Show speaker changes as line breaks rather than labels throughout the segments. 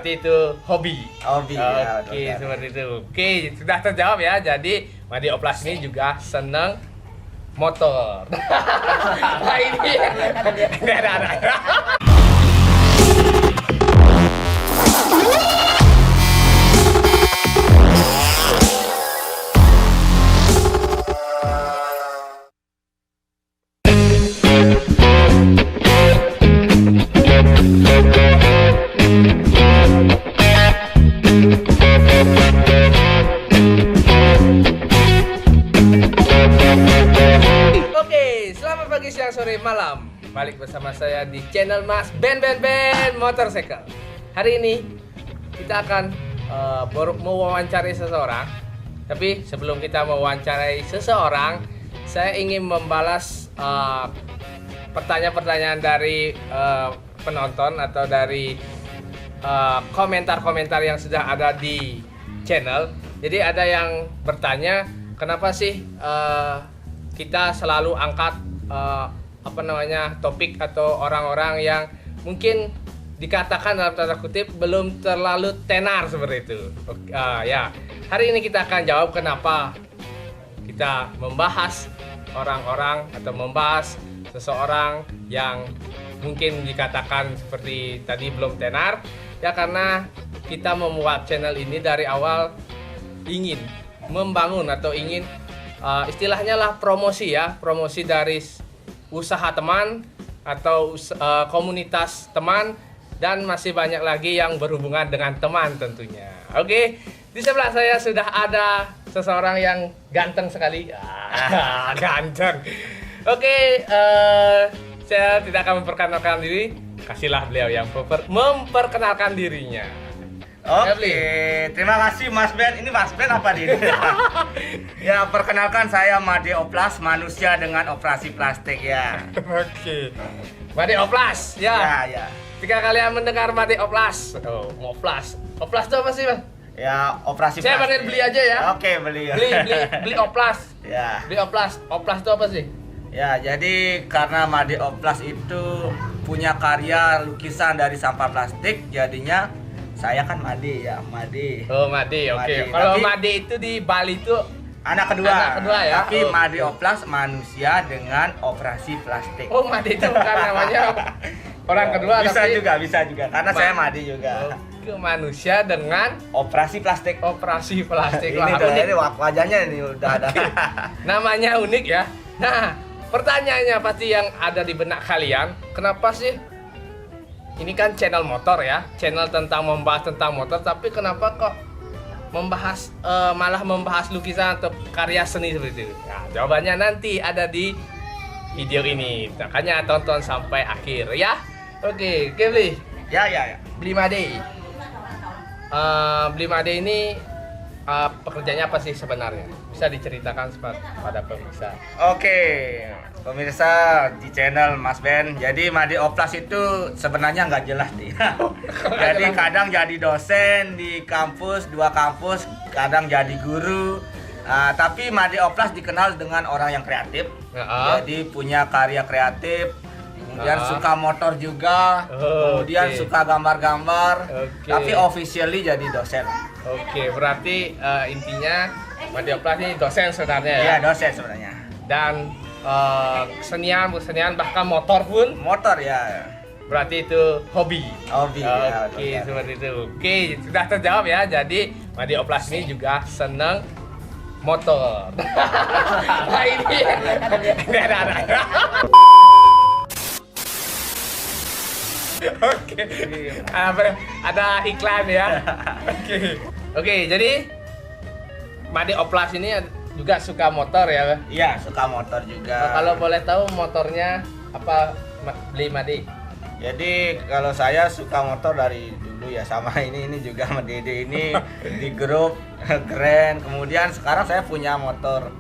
Berarti itu hobi.
Hobi ya.
Oke, seperti itu. Oke, sudah terjawab ya. Jadi Made Oplas ini juga seneng motor. Nah ini ada. Siang, sore, malam balik bersama saya di channel Mas Ben Motorcycle. Hari ini kita akan mewawancarai seseorang. Tapi sebelum kita mewawancarai seseorang, saya ingin membalas pertanyaan-pertanyaan dari penonton atau dari komentar-komentar yang sudah ada di channel. Jadi ada yang bertanya, kenapa sih kita selalu angkat topik atau orang-orang yang mungkin dikatakan dalam tanda kutip belum terlalu tenar seperti itu. Ya, hari ini kita akan jawab kenapa kita membahas orang-orang atau membahas seseorang yang mungkin dikatakan seperti tadi belum tenar. Ya, karena kita membuat channel ini dari awal ingin membangun atau ingin istilahnya lah promosi dari usaha teman atau komunitas teman, dan masih banyak lagi yang berhubungan dengan teman tentunya. Oke, di sebelah saya sudah ada seseorang yang ganteng sekali. Ganteng. Oke, saya tidak akan memperkenalkan diri, kasihlah beliau yang memperkenalkan dirinya.
Oke, terima kasih Mas Ben. Ini Mas Ben apa nih? Ya, perkenalkan saya Made Oplas, manusia dengan operasi plastik ya.
Oke, Made Oplas ya.
Ya.
Jika kalian mendengar Made Oplas, Oplas itu apa sih, Mas?
Ya, operasi
saya
plastik.
Saya beli aja ya.
Oke, beli.
Beli Oplas.
Ya.
Beli Oplas. Oplas itu apa sih?
Ya, jadi karena Made Oplas itu punya karya lukisan dari sampah plastik, jadinya saya kan Made ya, Made.
Oh, Made, oke. Kalau Made itu di Bali itu
anak kedua ya. Tapi Made Oplas manusia dengan operasi plastik.
Oh, Made itu bukan namanya orang kedua,
bisa
tapi
bisa juga. Karena saya Made juga.
Ke manusia dengan
operasi plastik.
Operasi plastik.
Ini wajahnya ini udah ada.
Namanya unik ya. Nah, pertanyaannya pasti yang ada di benak kalian, kenapa sih? Ini kan channel motor ya, channel membahas tentang motor, tapi kenapa kok malah membahas lukisan atau karya seni seperti itu? Nah, jawabannya nanti ada di video ini, makanya tonton sampai akhir ya. Oke, beli.
Ya.
Beli Made. Beli Made ini pekerjaannya apa sih sebenarnya? Bisa diceritakan pada pemirsa.
Oke, pemirsa di channel Mas Ben. Jadi Made Oplas itu sebenarnya nggak jelas nih. Jadi kadang jadi dosen di kampus, 2 kampus, kadang jadi guru. Tapi Made Oplas dikenal dengan orang yang kreatif. Jadi punya karya kreatif. Kemudian suka motor juga. Kemudian suka gambar-gambar. Tapi officially jadi dosen.
Oke, berarti intinya Made Oplas ini dosen sebenarnya ya?
Iya, dosen sebenarnya.
Dan kesenian bahkan motor pun?
Motor ya.
Berarti itu hobi?
Hobi ya.
Oke, seperti itu. Oke, sudah terjawab ya. Jadi Made Oplas ini juga seneng motor. Nah ini ada. Oke, ada iklan ya. Oke, jadi Made Oplas ini juga suka motor ya?
Iya, suka motor juga.
Kalau boleh tahu motornya apa beli Made?
Jadi kalau saya suka motor dari dulu ya, sama ini juga sama Dede ini di grup keren. Kemudian sekarang saya punya motor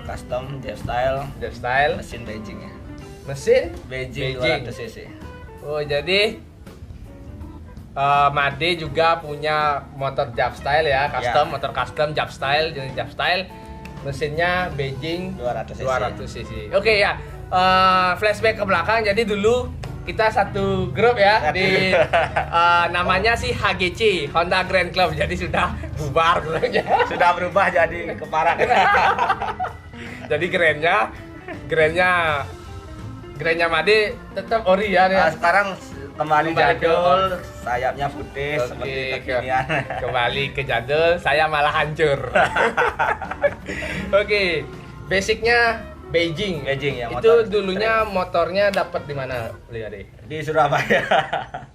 custom Jeep Style mesin Beijing ya.
Mesin
Beijing 200 cc.
Oh, jadi Made juga punya motor Jeep Style ya, custom, motor custom Jeep Style, jenis Jeep Style. Mesinnya Beijing 200 cc. Oke ya, flashback ke belakang. Jadi dulu kita satu grup ya di namanya sih HGC, Honda Grand Club. Jadi sudah bubar grupnya.
Sudah berubah jadi keparat.
Jadi Grand-nya Made tetap ori ya.
Nah, sekarang kembali
Kembali ke-
jadul, sayapnya putih
Oke,
seperti kekinian.
kembali ke jadul, saya malah hancur. Oke, basicnya Beijing.
Beijing ya,
Itu
motor
dulunya motornya dapat di mana, beli Ade?
Di Surabaya.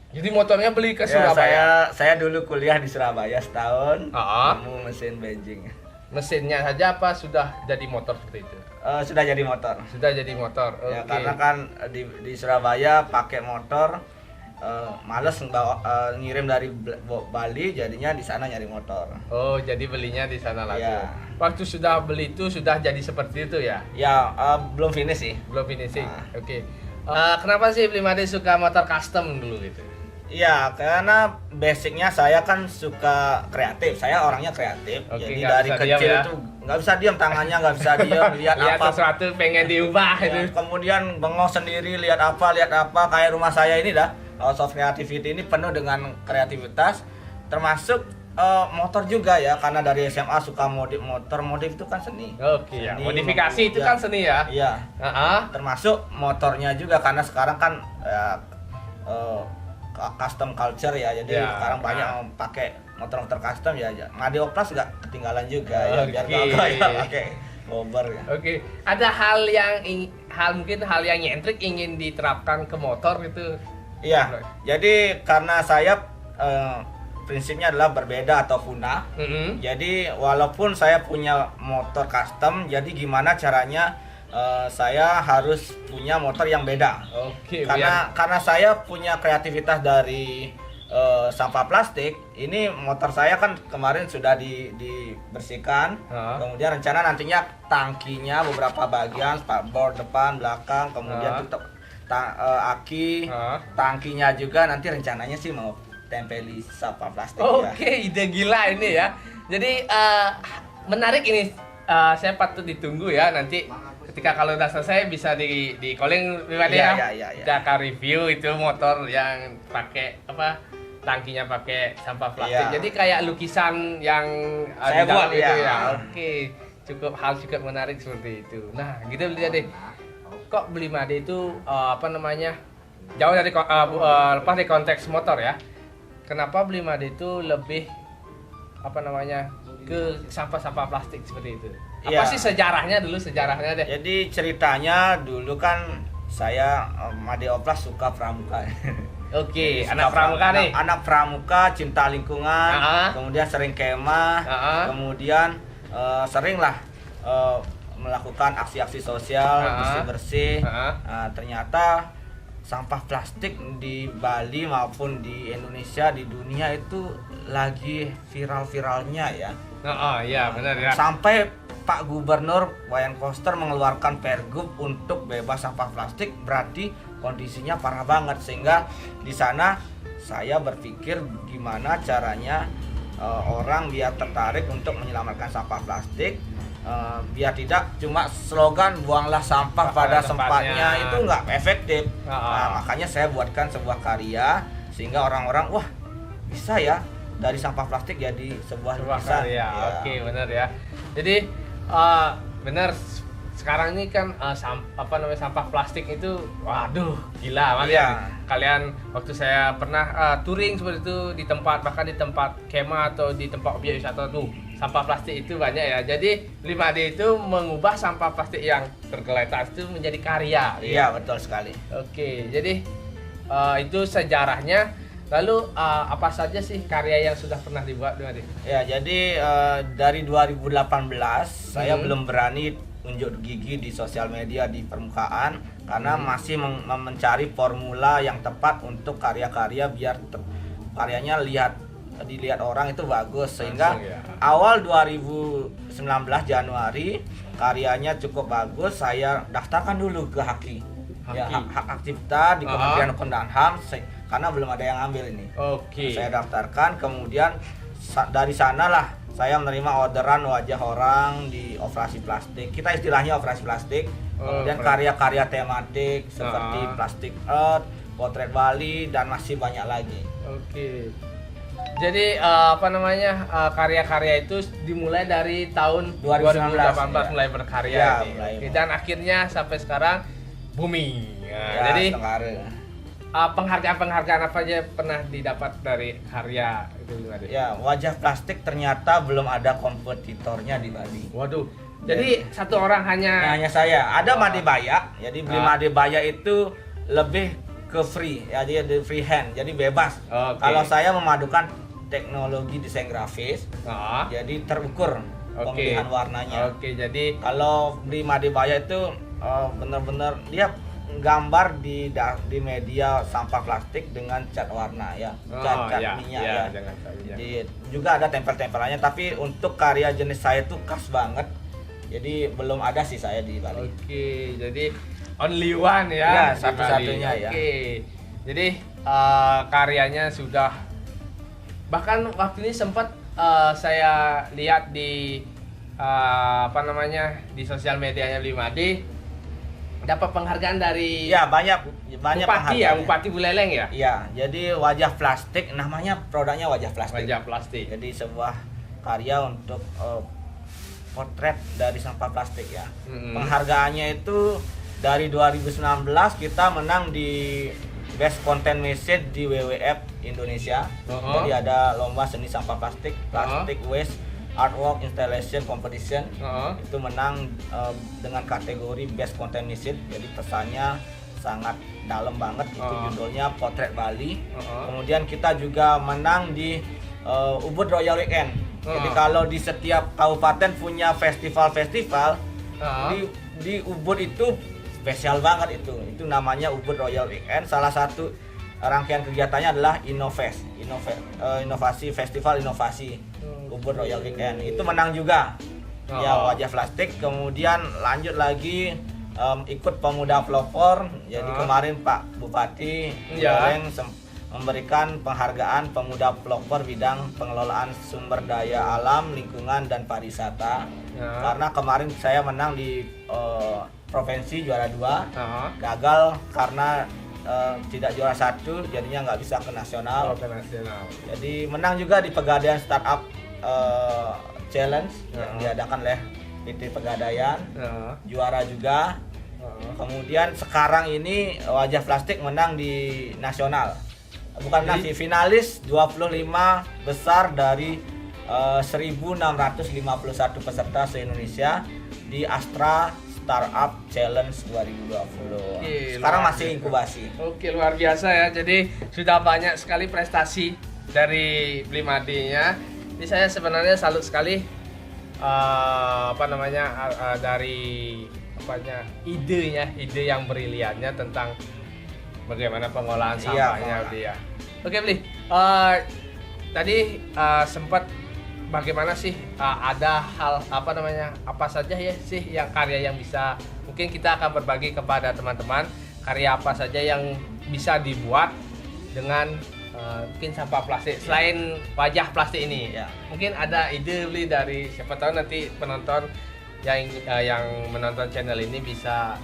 Jadi motornya beli ke
Ya,
Surabaya.
saya dulu kuliah di Surabaya setahun.
Ah.
Nemu mesin Beijing.
Mesinnya saja apa sudah jadi motor seperti itu?
Sudah jadi motor.
Sudah jadi motor. Oke.
Ya, karena kan di Surabaya pakai motor, males ngirim dari Bali, jadinya di sana nyari motor.
Oh, jadi belinya di sana lagi.
Iya.
Waktu sudah beli itu sudah jadi seperti itu ya?
Ya, belum finish sih.
Belum finishing.
Ah.
Oke. Kenapa sih Bli Made suka motor custom dulu gitu?
Iya, karena basicnya saya kan suka kreatif. Saya orangnya kreatif.
Oke,
Jadi
nggak
dari
bisa
kecil
diam ya?
itu nggak bisa diam, tangannya nggak bisa diam, lihat
Lihat
apa.
sesuatu pengen diubah
Ya,
itu.
kemudian bengong sendiri, lihat apa. Kayak rumah saya ini dah, House of Creativity ini penuh dengan kreativitas. Termasuk motor juga ya, karena dari SMA suka modif motor. Modif itu kan seni.
Oke ya.
Seni,
Modifikasi itu
ya.
kan seni ya.
Iya. Termasuk motornya juga, karena sekarang kan custom culture ya, jadi
Ya,
sekarang banyak
nah.
yang pakai motor-motor custom ya. Made Oplas nggak ketinggalan juga ya, biar
Oke.
nggak ya pakai bobber ya.
Oke. Ada mungkin hal yang nyentrik ingin diterapkan ke motor gitu.
Iya, jadi karena saya prinsipnya adalah berbeda atau punah.
Mm-mm.
Jadi walaupun saya punya motor custom, jadi gimana caranya saya harus punya motor yang beda.
Oke.
Karena saya punya kreativitas dari sampah plastik. Ini motor saya kan kemarin sudah dibersihkan. Kemudian rencana nantinya tangkinya beberapa bagian, spakbor depan, belakang, kemudian tutup aki, tangkinya juga nanti rencananya sih mau tempeli sampah plastik ya.
Oke, ide gila ini ya. Jadi menarik ini. Saya patut ditunggu ya nanti. Ketika kalau udah selesai bisa di calling pribadi ya.
Iya.
Kita akan review itu motor yang pakai apa tangkinya pakai sampah plastik.
Iya.
Jadi kayak lukisan yang
Saya
di dalam
buat,
itu
ya.
ya. Oke, cukup menarik seperti itu. Nah, gitu lihat deh. Kok Bli Made itu apa namanya? Jauh dari lepas dari konteks motor ya. Kenapa Bli Made itu lebih apa namanya? Ke sampah-sampah plastik seperti itu. Apa
Iya.
sih sejarahnya deh?
Jadi ceritanya dulu kan saya Made Oplas suka pramuka.
Oke,
Suka
anak pramuka nih.
Anak pramuka, cinta lingkungan,
Ah.
kemudian sering kemah,
Ah.
kemudian seringlah melakukan aksi-aksi sosial,
Ah.
bersih-bersih.
Ah.
Nah, ternyata sampah plastik di Bali maupun di Indonesia, di dunia itu lagi viral-viralnya ya.
Iya benar ya.
Sampai Pak Gubernur Wayan Koster mengeluarkan pergub untuk bebas sampah plastik, berarti kondisinya parah banget. Sehingga di sana saya berpikir gimana caranya orang biar tertarik untuk menyelamatkan sampah plastik, biar tidak cuma slogan buanglah sampah pada tempatnya, itu nggak efektif. Nah, makanya saya buatkan sebuah karya sehingga orang-orang wah bisa ya dari sampah plastik jadi sebuah lukisan.
karya.
Ya.
Oke, benar ya. Jadi benar sekarang ini kan sampah plastik itu waduh gila banget
Iya.
ya. Kalian waktu saya pernah touring seperti itu di tempat bahkan di tempat kemah atau di tempat objek wisata tuh sampah plastik itu banyak ya. Jadi Bli Made itu mengubah sampah plastik yang tergeletak itu menjadi karya.
Iya, betul sekali.
Oke, jadi itu sejarahnya. Lalu apa saja sih karya yang sudah pernah dibuat Bli Made?
Ya, jadi dari 2018 saya belum berani unjuk gigi di sosial media di permukaan karena masih mencari formula yang tepat untuk karya-karya biar karyanya dilihat orang itu bagus, sehingga
Langsung, ya.
awal 2019 Januari karyanya cukup bagus, saya daftarkan dulu ke HAKI. Ya, hak cipta di Kementerian Hukum dan HAM karena belum ada yang ambil ini.
Oke.
Saya daftarkan, kemudian dari sanalah saya menerima orderan wajah orang di operasi plastik. Kita istilahnya operasi plastik. Kemudian karya-karya tematik seperti plastik earth, potret Bali, dan masih banyak lagi.
Oke. Jadi karya-karya itu dimulai dari tahun
2019,
2018
ya.
mulai berkarya
Ya,
ini.
mulai.
Oke, dan akhirnya sampai sekarang booming. Nah,
Ya,
jadi
setengah.
penghargaan apa aja pernah didapat dari karya itu gimana?
Ya, wajah plastik ternyata belum ada kompetitornya di Bali.
Waduh. Jadi satu orang
Nah, hanya saya. Ada
Oh.
Madibaya. Jadi beli Madibaya itu lebih ke free, ya dia di free hand, jadi bebas.
Oke.
Kalau saya memadukan teknologi desain grafis,
Ah,
jadi terukur
oke.
pemilihan warnanya.
Oke, jadi
Kalau di Madibaya itu benar-benar dia gambar di media sampah plastik dengan cat warna ya, cat minyak ya.
jangan salah, ya.
Jadi juga ada tempel-tempelannya, tapi untuk karya jenis saya itu khas banget. Jadi belum ada sih saya di Bali.
Oke, jadi only one
Ya,
di
satu-satunya
Bali.
ya.
Oke. Jadi karyanya sudah, bahkan waktu ini sempat saya lihat di di sosial medianya Blimade dapat penghargaan dari
Ya, banyak
Bupati ya,
penghargaannya.
Bupati Buleleng ya.
Iya, jadi wajah plastik, namanya produknya wajah plastik.
Wajah plastik.
Jadi sebuah karya untuk potret dari sampah plastik ya.
Mm-mm.
Penghargaannya itu dari 2019 kita menang di Best Content Message di WWF Indonesia.
Uh-huh.
Jadi ada lomba seni sampah plastik, plastic waste artwork installation competition.
Heeh.
Itu menang dengan kategori Best Content Message. Jadi pesannya sangat dalam banget. Itu judulnya Potret Bali. Kemudian kita juga menang di Ubud Royal Weekend. Jadi kalau di setiap kabupaten punya festival-festival, di Ubud itu spesial banget itu. Itu namanya Ubud Royal Weekend. Salah satu rangkaian kegiatannya adalah Innovest, inovasi festival inovasi Ubud Royal Weekend. Itu menang juga. Ya, wajah plastik. Kemudian lanjut lagi ikut pemuda pelopor. Jadi kemarin Pak Bupati Buleleng memberikan penghargaan pemuda pelopor bidang pengelolaan sumber daya alam, lingkungan, dan pariwisata. Karena kemarin saya menang di provinsi juara 2, gagal karena tidak juara 1, jadinya nggak bisa ke nasional.
Ke nasional.
Jadi menang juga di Pegadaian Startup Challenge yang diadakan oleh PT Pegadaian, juara juga. Kemudian sekarang ini wajah plastik menang di nasional. Bukan nanti finalis 25 besar dari 1651 peserta se-Indonesia di Astra Startup Challenge 2020. Sekarang masih inkubasi.
Oke, luar biasa ya. Jadi sudah banyak sekali prestasi dari Blimade-nya. Ini saya sebenarnya salut sekali dari ide yang briliannya tentang bagaimana pengolahan sampahnya dia. Oke, Bli. Tadi sempat bagaimana sih ada hal apa saja ya sih yang karya yang bisa mungkin kita akan berbagi kepada teman-teman, karya apa saja yang bisa dibuat dengan mungkin sampah plastik selain wajah plastik ini ya. Mungkin ada ide Bli dari siapa tahu nanti penonton yang menonton channel ini bisa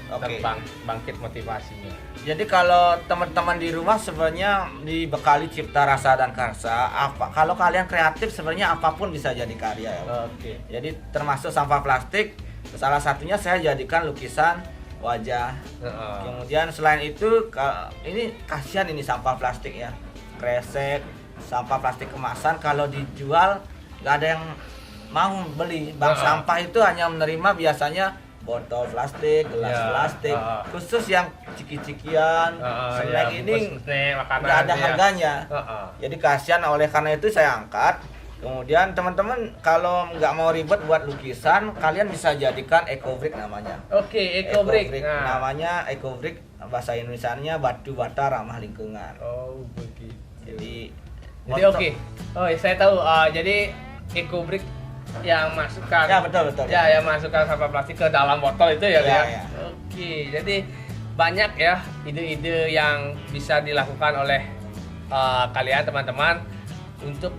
bangkit motivasinya.
Jadi kalau teman-teman di rumah sebenarnya dibekali cipta rasa dan karsa. Kalau kalian kreatif sebenarnya apapun bisa jadi karya ya.
Oke.
Jadi termasuk sampah plastik, salah satunya saya jadikan lukisan wajah. Kemudian selain itu ini kasihan ini sampah plastik ya. Kresek, sampah plastik kemasan kalau dijual nggak ada yang mau beli. Bank sampah itu hanya menerima biasanya botol plastik, gelas plastik, khusus yang ciki-cikian, snack ini nggak ada harganya. Jadi kasihan, oleh karena itu saya angkat. Kemudian teman-teman kalau nggak mau ribet buat lukisan, kalian bisa jadikan ecobrick namanya.
Oke, ecobrick.
Namanya ecobrick, bahasa Indonesianya batu bata ramah lingkungan.
Oh, begitu.
Jadi
oke. Oh, saya tahu. Jadi ecobrick yang masukkan
betul
ya yang masukkan sampah plastik ke dalam botol itu ya. Oke, jadi banyak ya ide-ide yang bisa dilakukan oleh kalian teman-teman untuk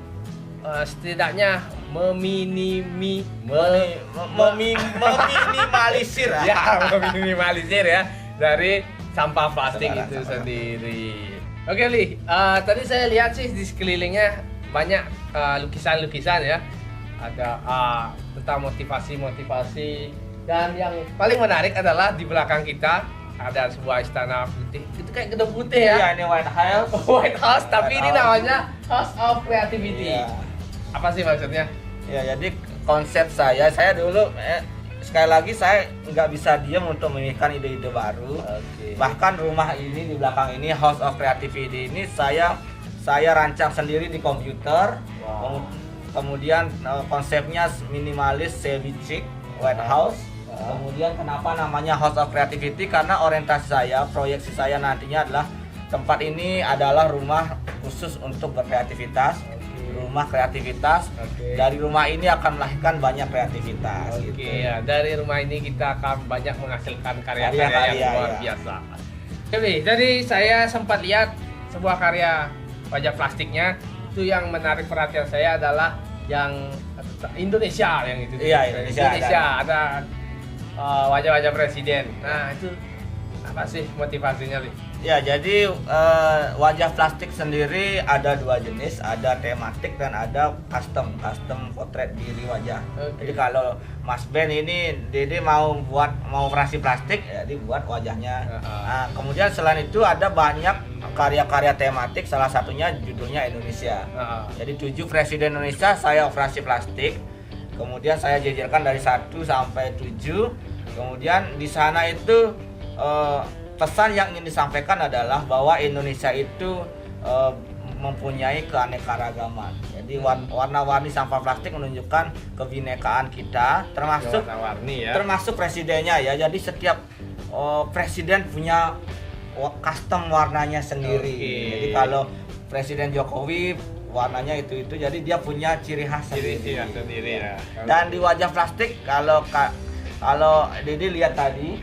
setidaknya meminimalisir
meminimalisir
ya meminimalisir ya dari sampah plastik
Sebaran
itu
sampah.
sendiri. Oke Li, tadi saya lihat sih di sekelilingnya banyak lukisan-lukisan ya. Ada tentang motivasi-motivasi, dan yang paling menarik adalah di belakang kita ada sebuah istana putih. Itu kayak gedung putih ya.
Iya, ini White House.
White House, tapi
White
ini
House.
namanya House of Creativity.
Iya.
Apa sih maksudnya?
Ya, jadi konsep saya dulu sekali lagi saya nggak bisa diam untuk memikirkan ide-ide baru.
Oke.
Bahkan rumah ini di belakang ini House of Creativity ini saya rancang sendiri di komputer.
Wow.
Kemudian konsepnya minimalis, shabby chic, White House. Kemudian kenapa namanya House of Creativity? Karena orientasi saya, proyeksi saya nantinya adalah tempat ini adalah rumah khusus untuk berkreativitas. Rumah kreativitas.
Oke.
Dari rumah ini akan melahirkan banyak kreativitas.
Oke
gitu.
ya, dari rumah ini kita akan banyak menghasilkan karya-karya
Karya-karya,
yang luar
ya.
biasa. Oke, jadi saya sempat lihat sebuah karya wajah plastiknya. Itu yang menarik perhatian saya adalah yang Indonesia yang itu.
Iya, Indonesia
ada wajah-wajah presiden. Nah, itu apa sih motivasinya, Li?
Ya, jadi wajah plastik sendiri ada dua jenis, ada tematik dan ada custom potret diri wajah.
Oke.
Jadi kalau Mas Ben ini Dede mau operasi plastik, ya dibuat wajahnya. Nah, kemudian selain itu ada banyak karya-karya tematik, salah satunya judulnya Indonesia. Jadi 7 presiden Indonesia saya operasi plastik. Kemudian saya jejerkan dari 1 sampai 7. Kemudian di sana itu pesan yang ingin disampaikan adalah bahwa Indonesia itu mempunyai keanekaragaman. Jadi warna-warni sampah plastik menunjukkan kebinekaan kita, termasuk
warna-warni ya.
termasuk presidennya ya. Jadi setiap presiden punya custom warnanya sendiri.
Oke.
Jadi kalau Presiden Jokowi warnanya itu, jadi dia punya ciri khas
Ciri-ciri
sendiri.
sendiri ya.
Dan di wajah plastik kalau Dede lihat tadi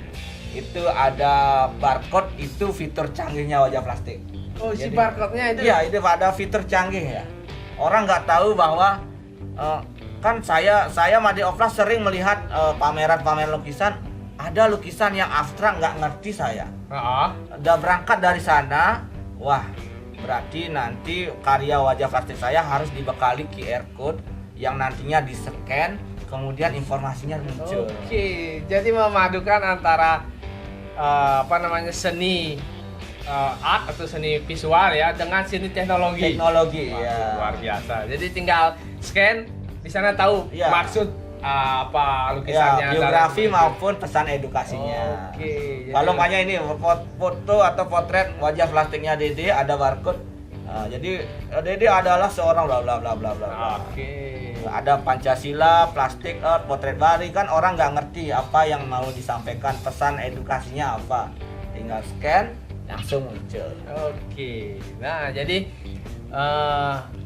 itu ada barcode, itu fitur canggihnya wajah plastik.
Oh, si
Jadi-
barcode-nya itu.
Iya, itu ada fitur canggih ya. Orang nggak tahu bahwa kan saya Madi Oplas sering melihat pameran lukisan, ada lukisan yang abstrak nggak ngerti saya. Udah berangkat dari sana, wah berarti nanti karya wajah plastik saya harus dibekali QR code yang nantinya di-scan, kemudian informasinya muncul.
Oke, jadi memadukan antara seni art atau seni visual ya dengan seni teknologi.
Teknologi
Waduh,
ya.
luar biasa. Jadi tinggal scan, di sana tahu
Iya.
maksud apa
Ya,
lukisannya.
biografi
dan-
maupun pesan edukasinya.
Oke.
Kalau makanya ini foto atau potret wajah plastiknya Dede ada barcode. Nah, jadi Dede adalah seorang bla bla bla bla bla.
Oke.
Ada Pancasila, plastik art, potret Bali, kan orang nggak ngerti apa yang mau disampaikan, pesan edukasinya apa. Tinggal scan langsung muncul.
Oke. Nah, jadi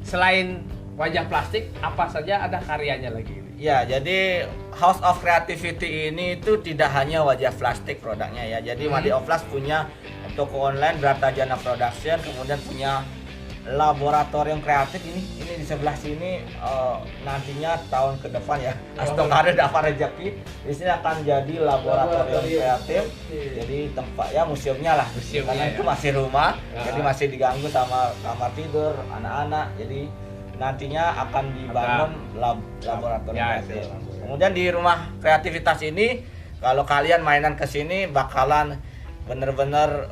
selain wajah plastik, apa saja ada karyanya lagi?
Ya, jadi House of Creativity ini itu tidak hanya wajah plastik produknya ya. Jadi Madi Oplas punya toko online Bratajana Production, kemudian punya laboratorium kreatif ini di sebelah sini nantinya tahun ke depan ya. Astokade dapat rezeki. Di sini akan jadi laboratorium kreatif. Jadi tempat ya museumnya lah.
Museumnya
Karena
ya.
itu masih rumah,
Ya.
jadi masih diganggu sama kamar tidur anak-anak. Jadi nantinya akan dibangun laboratorium
Ya,
kreatif.
itu.
Kemudian di rumah kreativitas ini kalau kalian mainan ke sini bakalan bener-bener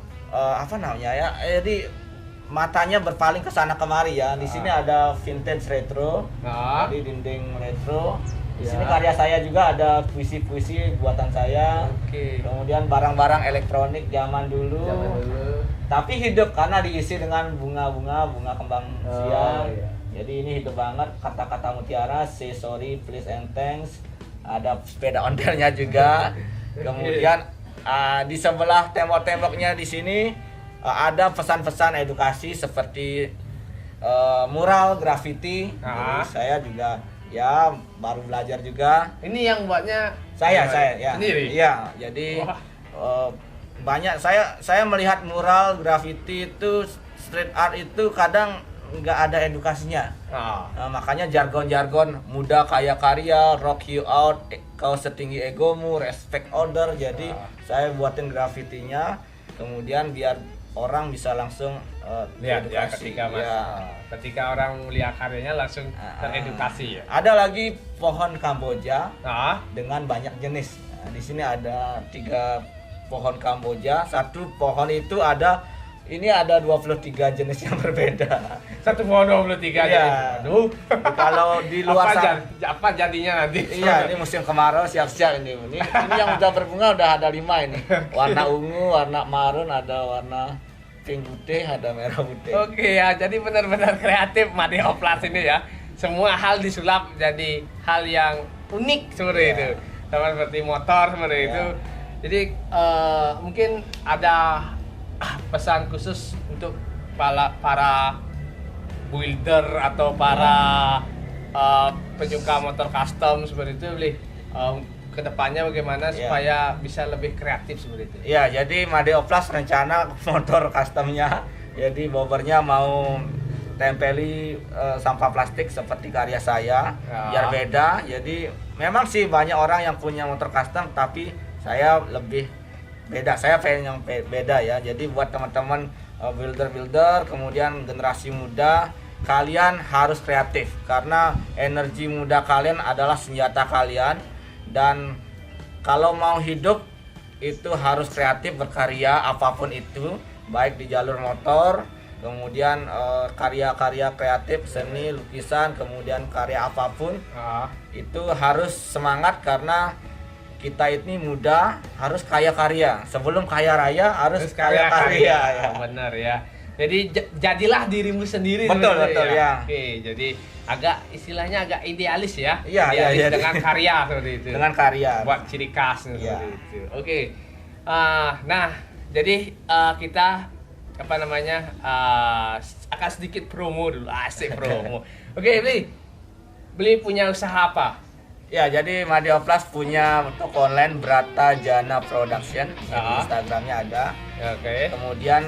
ya. Jadi matanya berpaling ke sana kemari ya. Di sini ada vintage retro.
Nah,
Jadi dinding retro. Di
Ya.
sini karya saya juga ada puisi-puisi buatan saya.
oke.
Kemudian barang-barang elektronik zaman dulu.
Zaman dulu.
Tapi hidup karena diisi dengan bunga kembang siang.
iya.
Jadi ini hidup banget, kata-kata mutiara, say sorry, please and thanks. Ada sepeda ondelnya juga. Kemudian di sebelah tembok-temboknya di sini ada pesan-pesan edukasi seperti mural, graffiti. Jadi saya juga ya baru belajar juga.
Ini yang buatnya
Saya ya.
sendiri.
Iya, jadi
Wah.
banyak saya melihat mural, graffiti itu, street art itu kadang nggak ada edukasinya. Nah, makanya jargon-jargon muda kaya karya, rock you out, kau setinggi egomu, respect order. Jadi saya buatin grafitinya. kemudian biar orang bisa langsung
Lihat ya
teredukasi.
ketika Mas,
Ya.
ketika orang melihat karyanya langsung teredukasi ya.
Ada lagi pohon Kamboja
Nah,
dengan banyak jenis. Nah, di sini ada 3 pohon Kamboja. Satu pohon itu ini ada 23 jenis yang berbeda.
satu pohon 23
Iya.
jadi. Aduh.
Kalau di luar sana,
apa jadinya nanti?
iya, ini musim kemarau siap-siap ini. Ini yang udah berbunga udah ada 5 ini. Warna ungu, warna marun, ada warna pink putih, ada merah putih.
Oke ya, jadi benar-benar kreatif Made Oplas ini ya. Semua hal disulap jadi hal yang unik seperti
Iya.
itu. Sama seperti motor seperti
Iya.
itu. Jadi mungkin ada pesan khusus untuk para builder atau para penyuka motor custom seperti itu, Li. Kedepannya bagaimana
Iya.
supaya bisa lebih kreatif seperti itu?
Ya, jadi Made Oplas rencana motor customnya, jadi bobbernya mau tempeli sampah plastik seperti karya saya,
Ya.
biar beda. Jadi memang sih banyak orang yang punya motor custom, tapi saya lebih beda. Saya pengen yang beda ya. Jadi buat teman-teman builder-builder, kemudian generasi muda, kalian harus kreatif karena energi muda kalian adalah senjata kalian. Dan kalau mau hidup itu harus kreatif, berkarya apapun itu, baik di jalur motor, kemudian karya-karya kreatif, seni, lukisan, kemudian karya apapun itu harus semangat karena kita ini muda, harus kaya karya. Sebelum kaya raya harus kaya karya. Ya.
Benar ya. Jadi jadilah dirimu sendiri.
Betul,
sebenarnya
betul, ya.
Oke, jadi istilahnya agak idealis ya.
Iya, iya,
Idealis
iya.
dengan karya seperti itu.
Dengan karya.
Buat ciri khas seperti
Iya.
itu. Oke. Nah, jadi kita akan sedikit promo dulu. Asik promo. Oke, Beli punya usaha apa?
Ya, jadi Made Oplas punya toko online Brata Jana Production. Di Instagramnya ada.
Oke.
Kemudian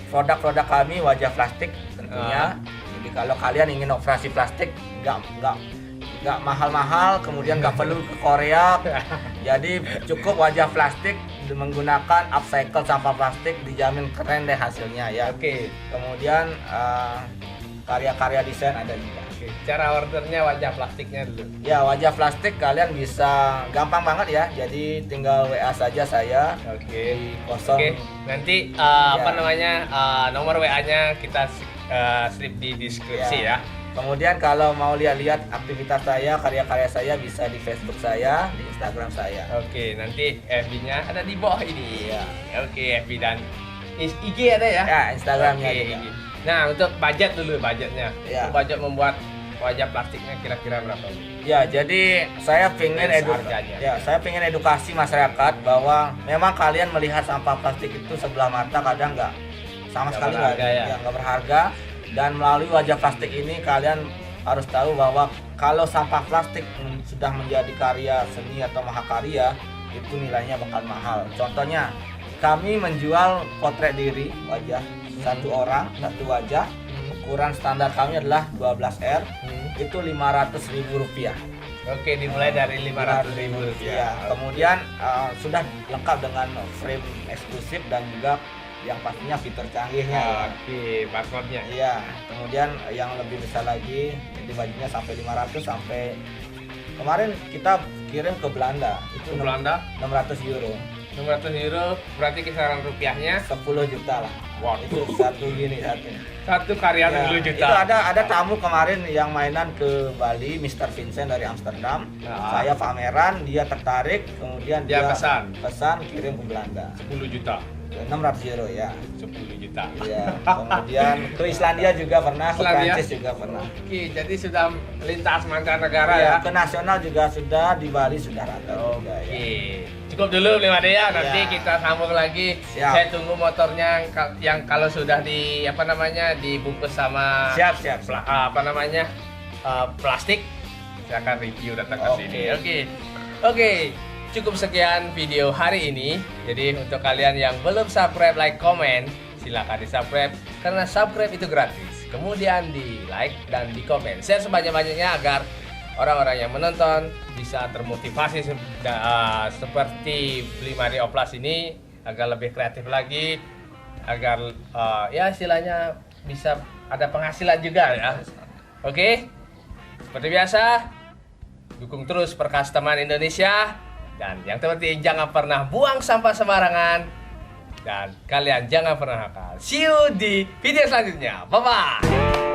produk-produk kami wajah plastik tentunya. Jadi kalau kalian ingin operasi plastik nggak mahal-mahal, kemudian nggak perlu ke Korea. Jadi cukup wajah plastik menggunakan upcycle sampah plastik, dijamin keren deh hasilnya ya.
Oke.
Kemudian karya-karya desain ada juga.
Oke. Cara ordernya wajah plastiknya dulu.
Ya, wajah plastik kalian bisa gampang banget ya. Jadi tinggal WA saja saya.
Oke.
Di kosong.
Oke. Nanti nomor WA-nya kita slip di deskripsi ya.
Kemudian kalau mau lihat-lihat aktivitas saya, karya-karya saya bisa di Facebook saya, di Instagram saya.
Oke, nanti FB-nya ada di bawah ini.
Iya.
Oke, FB dan IG ada ya?
Ya, Instagramnya
Oke,
juga.
IG. Nah, untuk budgetnya.
Ya.
Untuk budget membuat wajah plastiknya kira-kira berapa?
Ya, jadi saya pengen
Harganya.
saya pengen edukasi masyarakat bahwa memang kalian melihat sampah plastik itu sebelah mata kadang sama
Nggak
sekali
berharga ya.
nggak berharga. Dan melalui wajah plastik ini kalian harus tahu bahwa kalau sampah plastik sudah menjadi karya seni atau mahakarya, itu nilainya bakal mahal. Contohnya, kami menjual potret diri wajah satu orang, satu wajah. Ukuran standar kami adalah 12R, itu Rp500.000.
Oke, dimulai dari Rp500.000.
Kemudian sudah lengkap dengan frame eksklusif dan juga yang pastinya fitur canggihnya.
Oke, barcode-nya.
Iya, kemudian yang lebih besar lagi, jadi bajunya sampai 500 sampai kemarin kita kirim ke Belanda. Itu
Ke Belanda?
€600.
€600 berarti kisaran rupiahnya
10 juta lah.
Waduh.
Itu satu gini satu.
satu karya
Ya,
10 juta.
itu ada tamu kemarin yang mainan ke Bali, Mr. Vincent dari Amsterdam.
Nah.
Saya pameran, dia tertarik, kemudian
Dia
dia
pesan
kirim ke Belanda.
10 juta.
€600 ya.
10 juta.
Iya. Kemudian ke Islandia juga pernah, ke
Islandia?
Prancis juga pernah.
Oke, jadi sudah lintas mancanegara
Iya,
ya.
ke nasional juga sudah, di Bali sudah rata juga
Oke.
ya.
Cukup dulu Beli Made ya. Nanti
Ya.
kita sambung lagi.
Siap.
Saya tunggu motornya yang kalau sudah dibungkus sama
Siap.
plastik. Saya akan review datang ke
Oke.
sini. Oke. Cukup sekian video hari ini. Jadi untuk kalian yang belum subscribe, like, komen, silakan di subscribe karena subscribe itu gratis. Kemudian di like dan di komen, share sebanyak-banyaknya agar orang-orang yang menonton bisa termotivasi seperti Beli Made Oplas ini agar lebih kreatif lagi, agar ya istilahnya bisa ada penghasilan juga ya. Oke, seperti biasa, dukung terus Perkas Teman Indonesia, dan yang terpenting jangan pernah buang sampah sembarangan, dan kalian jangan pernah nakal. See you di video selanjutnya. Bye bye.